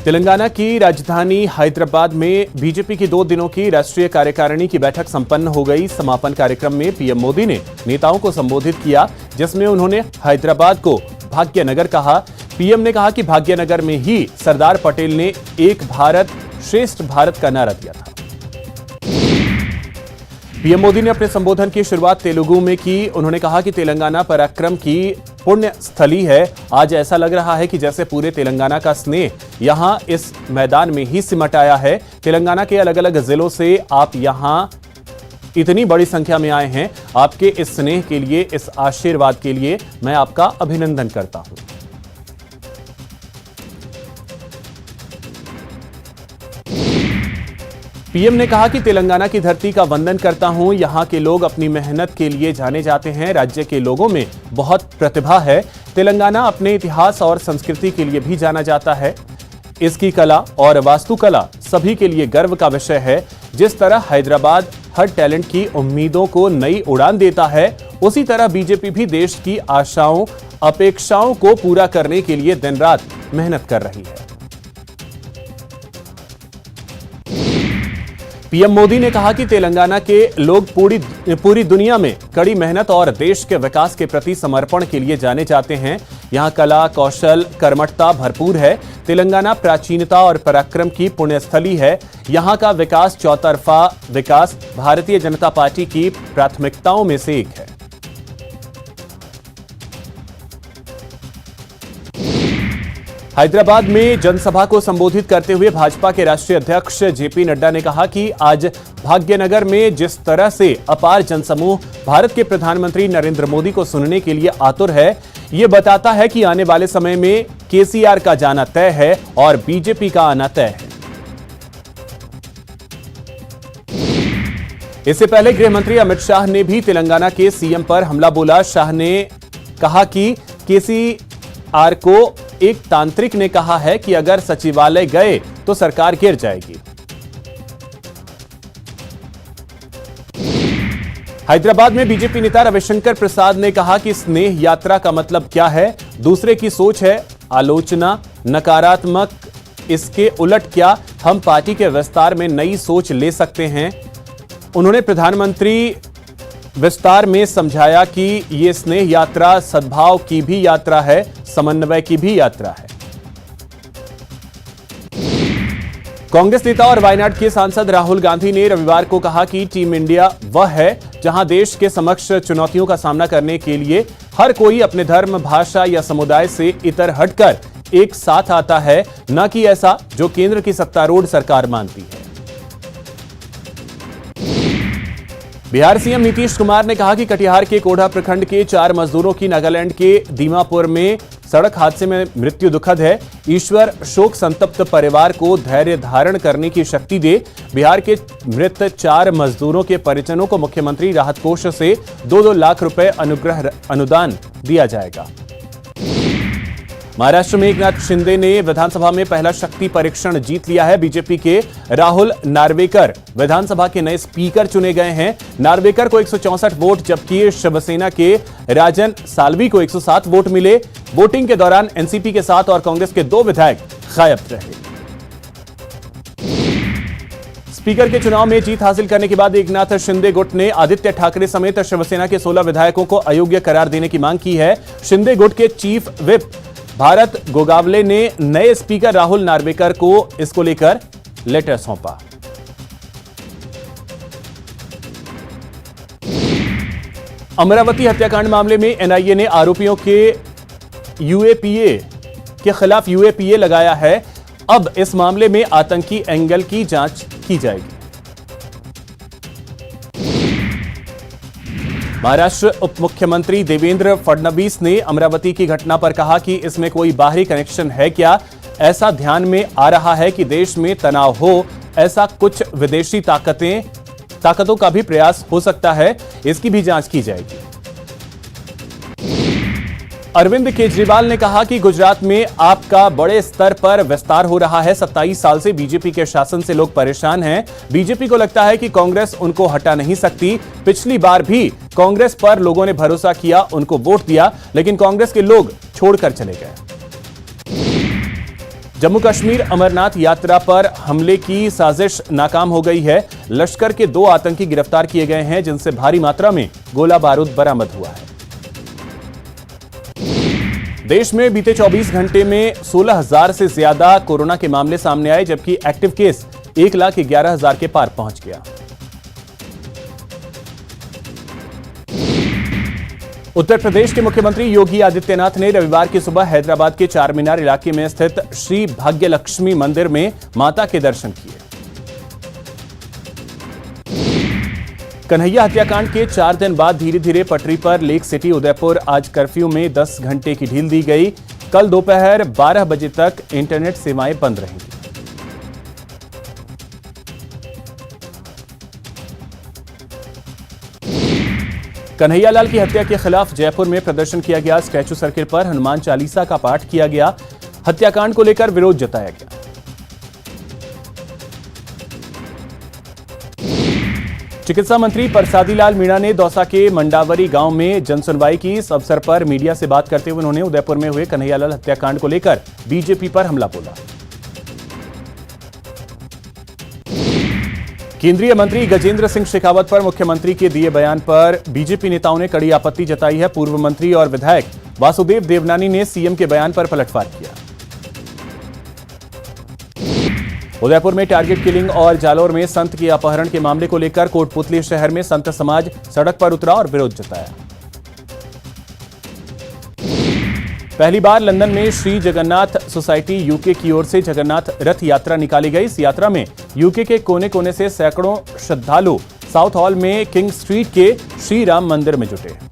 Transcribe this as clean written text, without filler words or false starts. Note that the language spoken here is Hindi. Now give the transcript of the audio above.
तेलंगाना की राजधानी हैदराबाद में बीजेपी की 2 दिनों की राष्ट्रीय कार्यकारिणी की बैठक संपन्न हो गई। समापन कार्यक्रम में पीएम मोदी ने नेताओं को संबोधित किया, जिसमें उन्होंने हैदराबाद को भाग्यनगर कहा। पीएम ने कहा कि भाग्यनगर में ही सरदार पटेल ने एक भारत श्रेष्ठ भारत का नारा दिया था। पीएम मोदी ने अपने संबोधन की शुरुआत तेलुगु में की। उन्होंने कहा कि तेलंगाना पराक्रम की पुण्य स्थली है। आज ऐसा लग रहा है कि जैसे पूरे तेलंगाना का स्नेह यहां इस मैदान में ही सिमट आया है। तेलंगाना के अलग अलग जिलों से आप यहां इतनी बड़ी संख्या में आए हैं। आपके इस स्नेह के लिए, इस आशीर्वाद के लिए मैं आपका अभिनंदन करता हूं। पीएम ने कहा कि तेलंगाना की धरती का वंदन करता हूं। यहां के लोग अपनी मेहनत के लिए जाने जाते हैं। राज्य के लोगों में बहुत प्रतिभा है। तेलंगाना अपने इतिहास और संस्कृति के लिए भी जाना जाता है। इसकी कला और वास्तुकला सभी के लिए गर्व का विषय है। जिस तरह हैदराबाद हर टैलेंट की उम्मीदों को नई उड़ान देता है, उसी तरह बीजेपी भी देश की आशाओं, अपेक्षाओं को पूरा करने के लिए दिन रात मेहनत कर रही है। पीएम मोदी ने कहा कि तेलंगाना के लोग पूरी दुनिया में कड़ी मेहनत और देश के विकास के प्रति समर्पण के लिए जाने जाते हैं। यहां कला, कौशल, कर्मठता भरपूर है। तेलंगाना प्राचीनता और पराक्रम की पुण्यस्थली है। यहां का विकास, चौतरफा विकास, भारतीय जनता पार्टी की प्राथमिकताओं में से एक है। हैदराबाद में जनसभा को संबोधित करते हुए भाजपा के राष्ट्रीय अध्यक्ष जेपी नड्डा ने कहा कि आज भाग्यनगर में जिस तरह से अपार जनसमूह भारत के प्रधानमंत्री नरेंद्र मोदी को सुनने के लिए आतुर है, ये बताता है कि आने वाले समय में केसीआर का जाना तय है और बीजेपी का आना तय है। इससे पहले गृह मंत्री अमित शाह ने भी तेलंगाना के सीएम पर हमला बोला। शाह ने कहा कि केसीआर को एक तांत्रिक ने कहा है कि अगर सचिवालय गए तो सरकार गिर जाएगी। हैदराबाद में बीजेपी नेता रविशंकर प्रसाद ने कहा कि स्नेह यात्रा का मतलब क्या है? दूसरे की सोच है आलोचना, नकारात्मक। इसके उलट क्या हम पार्टी के विस्तार में नई सोच ले सकते हैं? उन्होंने प्रधानमंत्री विस्तार में समझाया कि यह स्नेह यात्रा सद्भाव की भी यात्रा है, समन्वय की भी यात्रा है। कांग्रेस नेता और वायनाड के सांसद राहुल गांधी ने रविवार को कहा कि टीम इंडिया वह है जहां देश के समक्ष चुनौतियों का सामना करने के लिए हर कोई अपने धर्म, भाषा या समुदाय से इतर हटकर एक साथ आता है, न कि ऐसा जो केंद्र की सत्तारूढ़ सरकार मानती है। बिहार सीएम नीतीश कुमार ने कहा कि कटिहार के कोढ़ा प्रखंड के 4 मजदूरों की नागालैंड के दीमापुर में सड़क हादसे में मृत्यु दुखद है। ईश्वर शोक संतप्त परिवार को धैर्य धारण करने की शक्ति दे। बिहार के मृत 4 मजदूरों के परिजनों को मुख्यमंत्री राहत कोष से 2-2 लाख रुपए अनुग्रह अनुदान दिया जाएगा। महाराष्ट्र में एकनाथ शिंदे ने विधानसभा में पहला शक्ति परीक्षण जीत लिया है। बीजेपी के राहुल नार्वेकर विधानसभा के नए स्पीकर चुने गए हैं। नार्वेकर को 164 वोट, जबकि शिवसेना के राजन साल्वी को 107 वोट मिले। वोटिंग के दौरान एनसीपी के 7 और कांग्रेस के 2 विधायक गायब रहे। स्पीकर के चुनाव में जीत हासिल करने के बाद एकनाथ शिंदे गुट ने आदित्य ठाकरे समेत शिवसेना के 16 विधायकों को अयोग्य करार देने की मांग की है। शिंदे गुट के चीफ व्हिप भारत गोगावले ने नए स्पीकर राहुल नार्वेकर को इसको लेकर लेटर सौंपा। अमरावती हत्याकांड मामले में एनआईए ने आरोपियों के यूएपीए के खिलाफ यूएपीए लगाया है। अब इस मामले में आतंकी एंगल की जांच की जाएगी। महाराष्ट्र उप मुख्यमंत्री देवेंद्र फडणवीस ने अमरावती की घटना पर कहा कि इसमें कोई बाहरी कनेक्शन है क्या? ऐसा ध्यान में आ रहा है कि देश में तनाव हो, ऐसा कुछ विदेशी ताकतों का भी प्रयास हो सकता है। इसकी भी जांच की जाएगी। अरविंद केजरीवाल ने कहा कि गुजरात में आपका बड़े स्तर पर विस्तार हो रहा है। 27 साल से बीजेपी के शासन से लोग परेशान हैं। बीजेपी को लगता है कि कांग्रेस उनको हटा नहीं सकती। पिछली बार भी कांग्रेस पर लोगों ने भरोसा किया, उनको वोट दिया, लेकिन कांग्रेस के लोग छोड़कर चले गए। जम्मू कश्मीर अमरनाथ यात्रा पर हमले की साजिश नाकाम हो गई है। लश्कर के 2 आतंकी गिरफ्तार किए गए हैं, जिनसे भारी मात्रा में गोला बारूद बरामद हुआ है। देश में बीते 24 घंटे में 16,000 से ज्यादा कोरोना के मामले सामने आए, जबकि एक्टिव केस 1,11,000 के पार पहुंच गया। उत्तर प्रदेश के मुख्यमंत्री योगी आदित्यनाथ ने रविवार की सुबह हैदराबाद के चार मीनार इलाके में स्थित श्री भाग्यलक्ष्मी मंदिर में माता के दर्शन किए। कन्हैया हत्याकांड के 4 दिन बाद धीरे धीरे पटरी पर लेक सिटी उदयपुर आज कर्फ्यू में 10 घंटे की ढील दी गई। कल दोपहर 12 बजे तक इंटरनेट सेवाएं बंद रहेंगी। कन्हैयालाल की हत्या के खिलाफ जयपुर में प्रदर्शन किया गया। स्टैच्यू सर्किल पर हनुमान चालीसा का पाठ किया गया। हत्याकांड को लेकर विरोध जताया गया। चिकित्सा मंत्री परसादी लाल मीणा ने दौसा के मंडावरी गांव में जनसुनवाई की। इस अवसर पर मीडिया से बात करते हुए उन्होंने उदयपुर में हुए कन्हैयालाल हत्याकांड को लेकर बीजेपी पर हमला बोला। केंद्रीय मंत्री गजेंद्र सिंह शेखावत पर मुख्यमंत्री के दिए बयान पर बीजेपी नेताओं ने कड़ी आपत्ति जताई है। पूर्व मंत्री और विधायक वासुदेव देवनानी ने सीएम के बयान पर पलटवार किया। उदयपुर में टारगेट किलिंग और जालौर में संत के अपहरण के मामले को लेकर कोटपुतली शहर में संत समाज सड़क पर उतरा और विरोध जताया। पहली बार लंदन में श्री जगन्नाथ सोसाइटी यूके की ओर से जगन्नाथ रथ यात्रा निकाली गई। इस यात्रा में यूके के कोने कोने से सैकड़ों श्रद्धालु साउथ हॉल में किंग स्ट्रीट के श्री राम मंदिर में जुटे।